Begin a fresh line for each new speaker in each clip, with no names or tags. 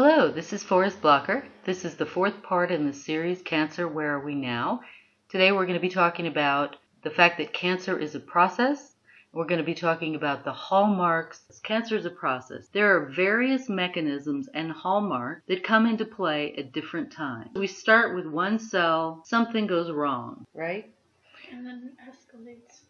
Hello, this is Forrest Blocker. This is the fourth part in the series, Cancer, Where Are We Now? Today we're going to be talking about the fact that cancer is a process. We're going to be talking about the hallmarks. Cancer is a process. There are various mechanisms and hallmarks that come into play at different times. We start with one cell, something goes wrong, right?
And then it escalates.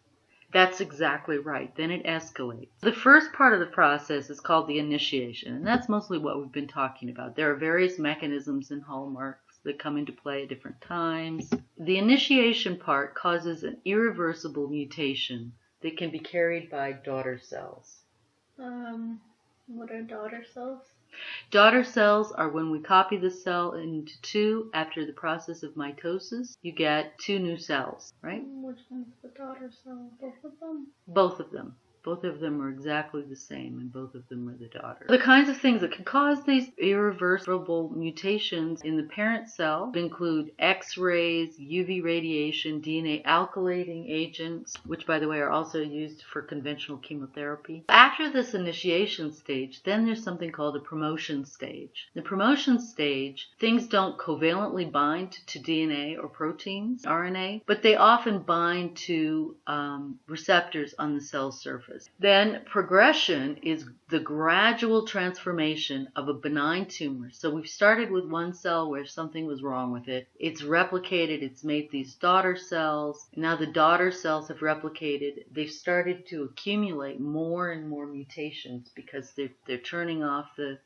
That's exactly right. Then it escalates. The first part of the process is called the initiation, and that's mostly what we've been talking about. There are various mechanisms and hallmarks that come into play at different times. The initiation part causes an irreversible mutation that can be carried by daughter cells.
What are daughter cells?
Daughter cells are when we copy the cell into two after the process of mitosis, you get two new cells, right?
Which one's the daughter cell? Both of them?
Both of them. Both of them are exactly the same, and both of them are the daughter. The kinds of things that can cause these irreversible mutations in the parent cell include X-rays, UV radiation, DNA alkylating agents, which, by the way, are also used for conventional chemotherapy. After this initiation stage, then there's something called a promotion stage. The promotion stage, things don't covalently bind to DNA or proteins, RNA, but they often bind to receptors on the cell surface. Then progression is the gradual transformation of a benign tumor. So we've started with one cell where something was wrong with it. It's replicated. It's made these daughter cells. Now the daughter cells have replicated. They've started to accumulate more and more mutations because they're turning off the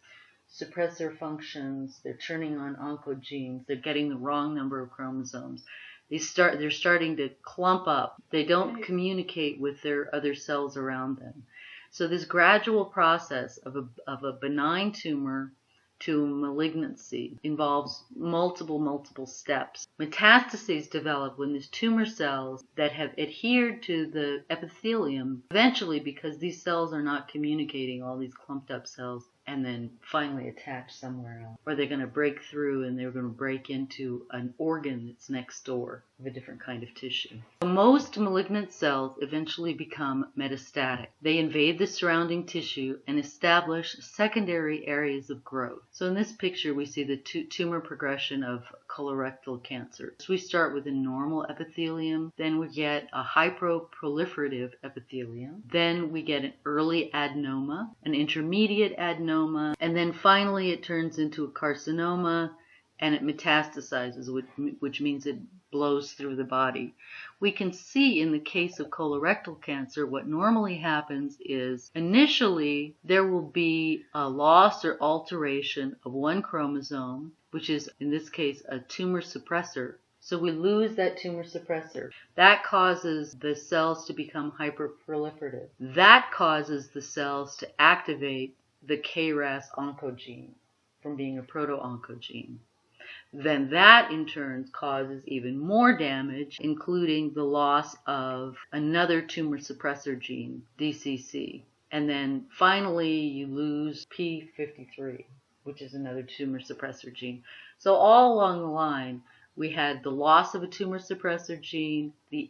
suppressor functions. They're turning on oncogenes. They're getting the wrong number of chromosomes. They're starting to clump up. They don't communicate with their other cells around them. So this gradual process of a benign tumor to malignancy involves multiple steps. Metastases develop when these tumor cells that have adhered to the epithelium, eventually because these cells are not communicating, all these clumped up cells, and then finally attach somewhere else. Or they're going to break through and they're going to break into an organ that's next door of a different kind of tissue. Most malignant cells eventually become metastatic. They invade the surrounding tissue and establish secondary areas of growth. So in this picture we see the tumor progression of colorectal cancer. So we start with a normal epithelium, then we get a hyperproliferative epithelium, then we get an early adenoma, an intermediate adenoma, and then finally it turns into a carcinoma and it metastasizes, which means it blows through the body. We can see in the case of colorectal cancer, what normally happens is initially there will be a loss or alteration of one chromosome, which is in this case a tumor suppressor. So we lose that tumor suppressor. That causes the cells to become hyperproliferative. That causes the cells to activate the KRAS oncogene from being a proto-oncogene. Then that in turn causes even more damage, including the loss of another tumor suppressor gene, DCC. And then finally you lose P53, which is another tumor suppressor gene. So all along the line, we had the loss of a tumor suppressor gene, the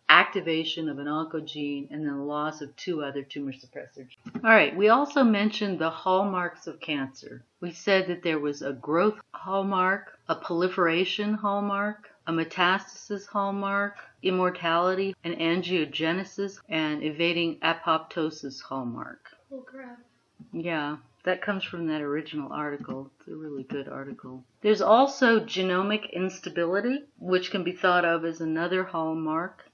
activation of an oncogene, and then the loss of two other tumor suppressor genes. All right, we also mentioned the hallmarks of cancer. We said that there was a growth hallmark, a proliferation hallmark, a metastasis hallmark, immortality and angiogenesis, and evading apoptosis hallmark.
Oh crap.
Yeah. That comes from that original article. It's a really good article. There's also genomic instability, which can be thought of as another hallmark,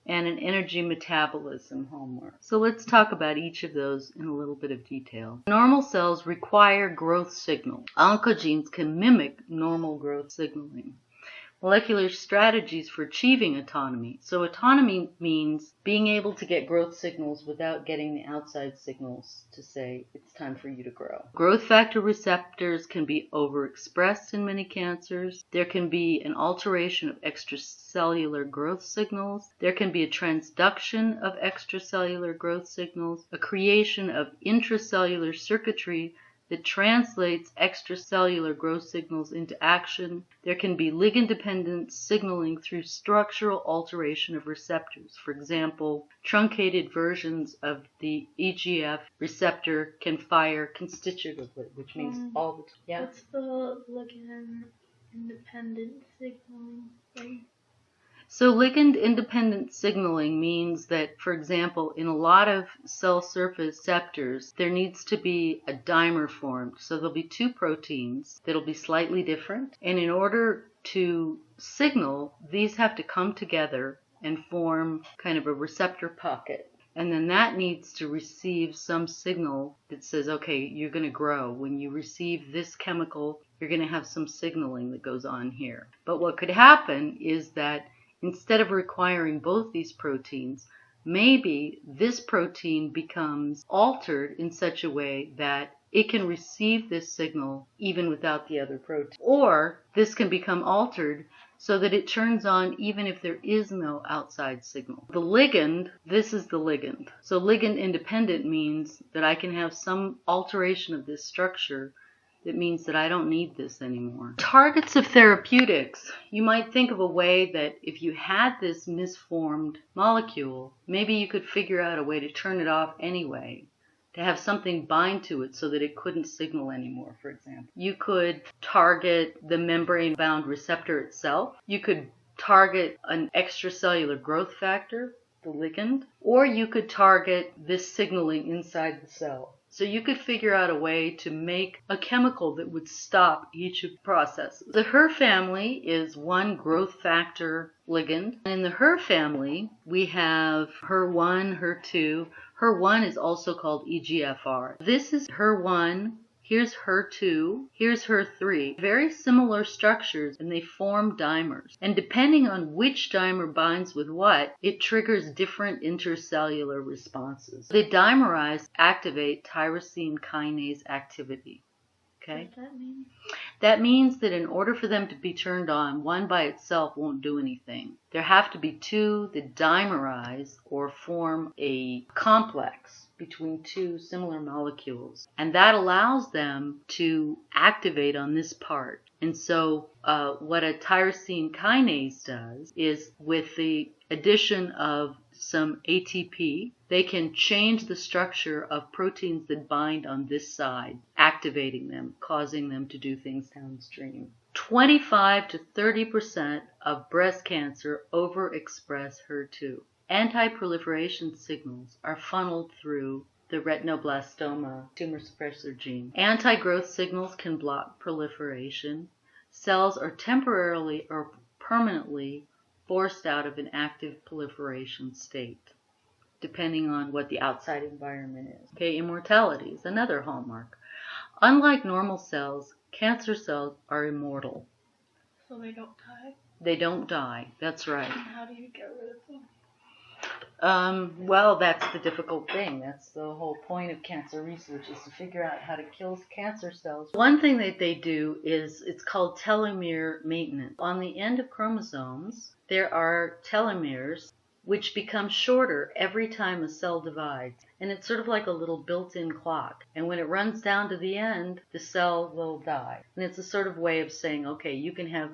and an energy metabolism hallmark. So let's talk about each of those in a little bit of detail. Normal cells require growth signal. Oncogenes can mimic normal growth signaling. Molecular strategies for achieving autonomy. So autonomy means being able to get growth signals without getting the outside signals to say it's time for you to grow. Growth factor receptors can be overexpressed in many cancers. There can be an alteration of extracellular growth signals. There can be a transduction of extracellular growth signals, a creation of intracellular circuitry that translates extracellular growth signals into action. There can be ligand-dependent signaling through structural alteration of receptors. For example, truncated versions of the EGF receptor can fire constitutively, which means all the time. Yeah?
What's the ligand independent signaling thing?
So ligand-independent signaling means that, for example, in a lot of cell surface receptors, there needs to be a dimer formed. So there'll be two proteins that'll be slightly different. And in order to signal, these have to come together and form kind of a receptor pocket. And then that needs to receive some signal that says, okay, you're going to grow. When you receive this chemical, you're going to have some signaling that goes on here. But what could happen is that instead of requiring both these proteins, maybe this protein becomes altered in such a way that it can receive this signal even without the other protein. Or this can become altered so that it turns on even if there is no outside signal. The ligand, this is the ligand. So ligand independent means that I can have some alteration of this structure that means that I don't need this anymore. Targets of therapeutics. You might think of a way that if you had this misformed molecule, maybe you could figure out a way to turn it off anyway, to have something bind to it so that it couldn't signal anymore, for example. You could target the membrane-bound receptor itself. You could target an extracellular growth factor, the ligand, or you could target this signaling inside the cell. So you could figure out a way to make a chemical that would stop each of the processes. The HER family is one growth factor ligand. In the HER family, we have HER1, HER2. HER1 is also called EGFR. This is HER1. Here's HER2, here's HER3. Very similar structures, and they form dimers. And depending on which dimer binds with what, it triggers different intercellular responses. They dimerize, activate tyrosine kinase activity. Okay?
What does that mean?
That means that in order for them to be turned on, one by itself won't do anything. There have to be two that dimerize or form a complex between two similar molecules. And that allows them to activate on this part. And so what a tyrosine kinase does is with the addition of some ATP, they can change the structure of proteins that bind on this side, activating them, causing them to do things downstream. 25 to 30% of breast cancer overexpress HER2. Anti-proliferation signals are funneled through the retinoblastoma tumor suppressor gene. Anti-growth signals can block proliferation. Cells are temporarily or permanently forced out of an active proliferation state, depending on what the outside environment is. Okay, immortality is another hallmark. Unlike normal cells, cancer cells are immortal.
So they don't die?
They don't die, that's right.
And how do you get rid of them?
Well, that's the difficult thing. That's the whole point of cancer research, is to figure out how to kill cancer cells. One thing that they do is, it's called telomere maintenance. On the end of chromosomes, there are telomeres which become shorter every time a cell divides. And it's sort of like a little built-in clock. And when it runs down to the end, the cell will die. And it's a sort of way of saying, okay, you can have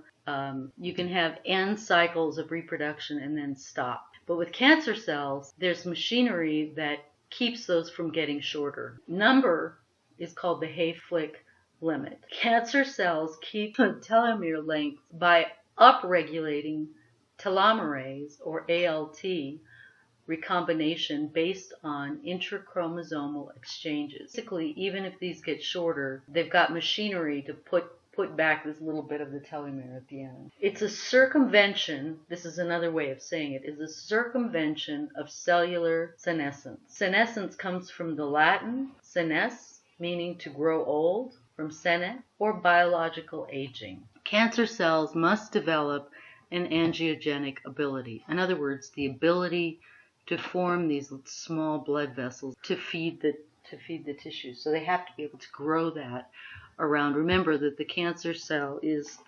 n cycles of reproduction and then stop. But with cancer cells, there's machinery that keeps those from getting shorter. Number is called the Hayflick limit. Cancer cells keep telomere length by upregulating telomerase, or ALT, recombination based on intrachromosomal exchanges. Basically, even if these get shorter, they've got machinery to put back this little bit of the telomere at the end. It's a circumvention, this is another way of saying it, is a circumvention of cellular senescence. Senescence comes from the Latin senes, meaning to grow old, from sene, or biological aging. Cancer cells must develop an angiogenic ability. In other words, the ability to form these small blood vessels to feed the tissue. So they have to be able to grow that around. Remember that the cancer cell is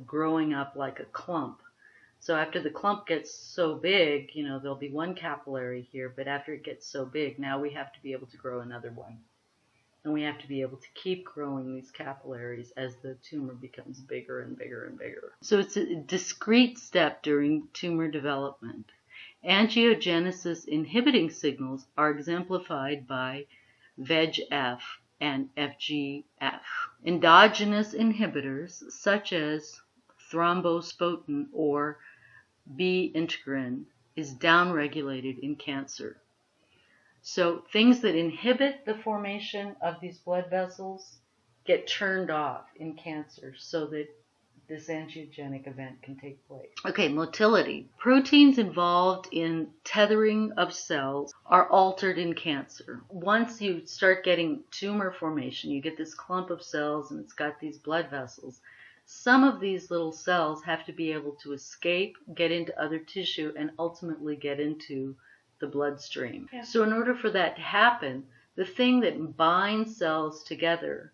growing up like a clump. So after the clump gets so big, there'll be one capillary here, but after it gets so big, now we have to be able to grow another one. And we have to be able to keep growing these capillaries as the tumor becomes bigger and bigger and bigger. So it's a discrete step during tumor development. Angiogenesis inhibiting signals are exemplified by VEGF and FGF. Endogenous inhibitors such as thrombopoietin or B integrin is downregulated in cancer. So things that inhibit the formation of these blood vessels get turned off in cancer so that this angiogenic event can take place. Okay, motility. Proteins involved in tethering of cells are altered in cancer. Once you start getting tumor formation, you get this clump of cells and it's got these blood vessels. Some of these little cells have to be able to escape, get into other tissue, and ultimately get into the bloodstream.
Yeah.
So in order for that to happen, the thing that binds cells together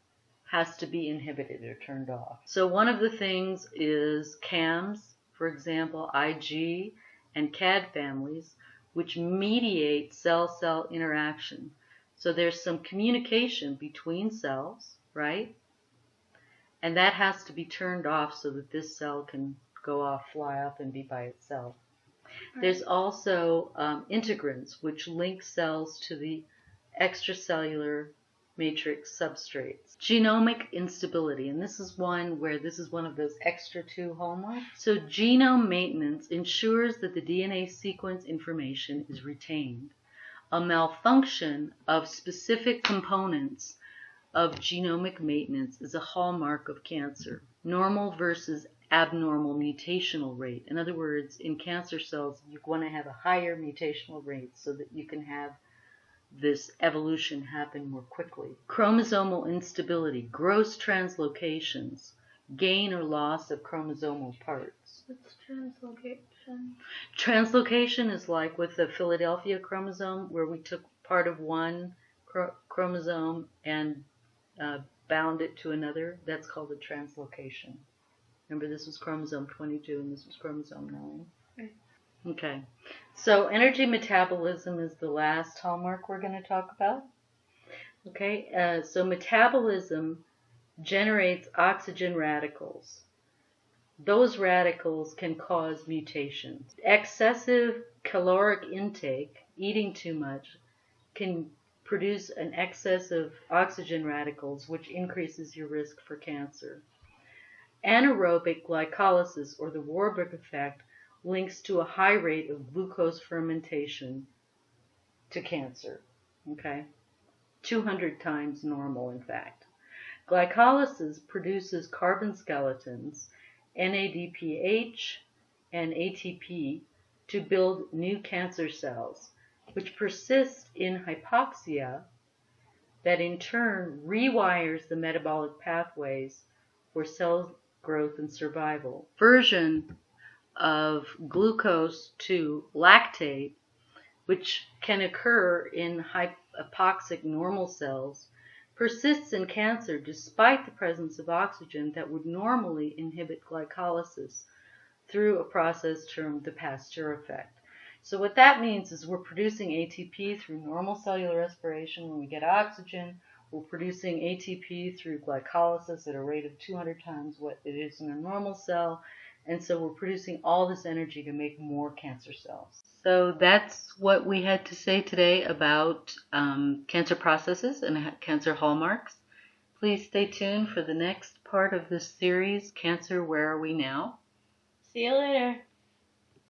has to be inhibited or turned off. So one of the things is CAMs, for example, IG and CAD families, which mediate cell-cell interaction. So there's some communication between cells, right? And that has to be turned off so that this cell can go off, fly off, and be by itself. There's also integrins, which link cells to the extracellular matrix substrates. Genomic instability, and this is one of those extra 2 hallmarks. So genome maintenance ensures that the DNA sequence information is retained. A malfunction of specific components of genomic maintenance is a hallmark of cancer. Normal versus abnormal mutational rate. In other words, in cancer cells, you want to have a higher mutational rate so that you can have this evolution happen more quickly. Chromosomal instability, gross translocations, gain or loss of chromosomal parts.
What's translocation?
Translocation is like with the Philadelphia chromosome, where we took part of one chromosome and bound it to another. That's called a translocation. Remember, this was chromosome 22 and this was chromosome 9.
Right.
Okay. So energy metabolism is the last hallmark we're going to talk about. Okay. So metabolism generates oxygen radicals. Those radicals can cause mutations. Excessive caloric intake, eating too much, can produce an excess of oxygen radicals, which increases your risk for cancer. Anaerobic glycolysis, or the Warburg effect, links to a high rate of glucose fermentation to cancer. Okay? 200 times normal, in fact. Glycolysis produces carbon skeletons, NADPH and ATP, to build new cancer cells, which persist in hypoxia that in turn rewires the metabolic pathways for cell growth and survival. Conversion of glucose to lactate, which can occur in hypoxic normal cells, persists in cancer despite the presence of oxygen that would normally inhibit glycolysis through a process termed the Pasteur effect. So what that means is we're producing ATP through normal cellular respiration. When we get oxygen, we're producing ATP through glycolysis at a rate of 200 times what it is in a normal cell. And so we're producing all this energy to make more cancer cells. So that's what we had to say today about cancer processes and cancer hallmarks. Please stay tuned for the next part of this series, Cancer, Where Are We Now?
See you later.